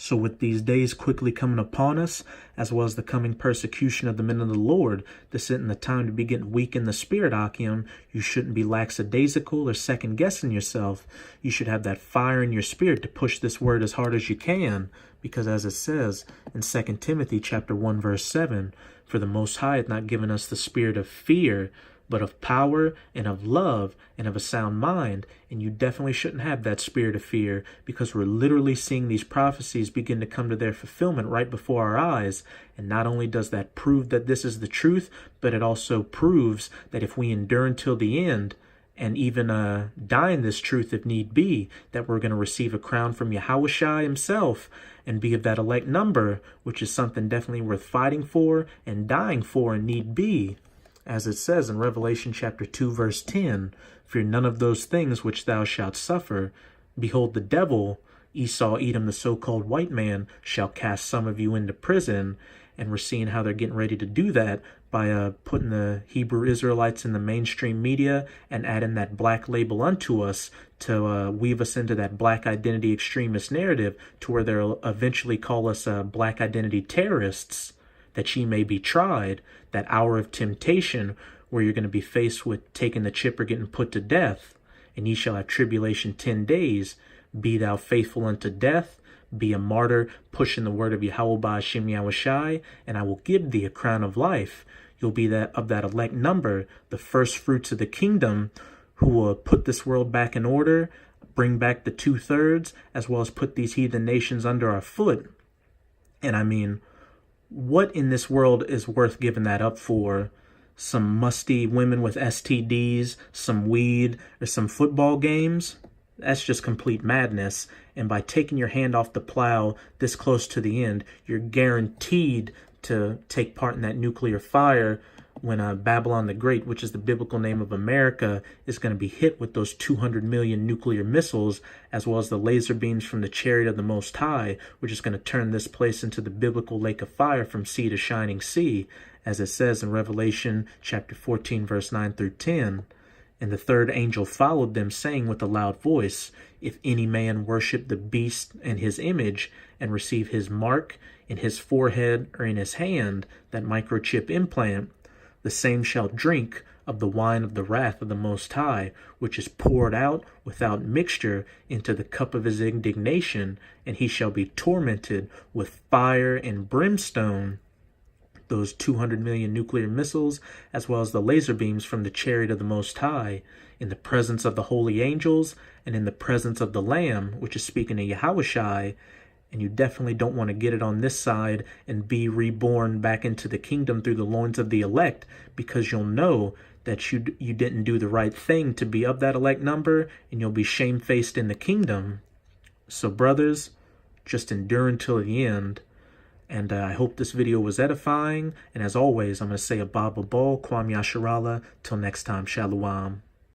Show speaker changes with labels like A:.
A: So with these days quickly coming upon us, as well as the coming persecution of the men of the Lord, this isn't the time to be getting weak in the spirit, Akim. You shouldn't be lackadaisical or second-guessing yourself. You should have that fire in your spirit to push this word as hard as you can, because as it says in 2 Timothy chapter 1, verse 7, for the Most High hath not given us the spirit of fear, but of power and of love and of a sound mind. And you definitely shouldn't have that spirit of fear, because we're literally seeing these prophecies begin to come to their fulfillment right before our eyes. And not only does that prove that this is the truth, but it also proves that if we endure until the end, and even die in this truth if need be, that we're going to receive a crown from Yahushua himself and be of that elect number, which is something definitely worth fighting for and dying for in need be. As it says in Revelation chapter 2, verse 10, fear none of those things which thou shalt suffer. Behold, the devil, Esau, Edom, the so-called white man, shall cast some of you into prison. And we're seeing how they're getting ready to do that by putting the Hebrew Israelites in the mainstream media and adding that black label unto us to weave us into that black identity extremist narrative, to where they'll eventually call us black identity terrorists, that ye may be tried, that hour of temptation where you're going to be faced with taking the chip or getting put to death. And ye shall have tribulation 10 days. Be thou faithful unto death. Be a martyr, pushing the word of Yahweh Hashem Yahushai, and I will give thee a crown of life. You'll be that of that elect number, the first fruits of the kingdom, who will put this world back in order, bring back the 2/3, as well as put these heathen nations under our foot. And I mean, what in this world is worth giving that up for? Some musty women with STDs, some weed, or some football games? That's just complete madness. And by taking your hand off the plow this close to the end, you're guaranteed to take part in that nuclear fire when Babylon the Great, which is the biblical name of America, is going to be hit with those 200 million nuclear missiles, as well as the laser beams from the chariot of the Most High, which is going to turn this place into the biblical lake of fire from sea to shining sea, as it says in Revelation chapter 14, verse 9 through 10. And the third angel followed them, saying with a loud voice, if any man worship the beast and his image, and receive his mark in his forehead or in his hand, that microchip implant, the same shall drink of the wine of the wrath of the Most High, which is poured out without mixture into the cup of his indignation, and he shall be tormented with fire and brimstone. Those 200 million nuclear missiles, as well as the laser beams from the chariot of the Most High, in the presence of the holy angels, and in the presence of the Lamb, which is speaking to Yahushai. And you definitely don't want to get it on this side and be reborn back into the kingdom through the loins of the elect, because you'll know that you didn't do the right thing to be of that elect number, and you'll be shamefaced in the kingdom. So brothers, just endure until the end. And I hope this video was edifying. And as always, I'm going to say Abba Babal, Kwam Yasharallah. Till next time, Shalom.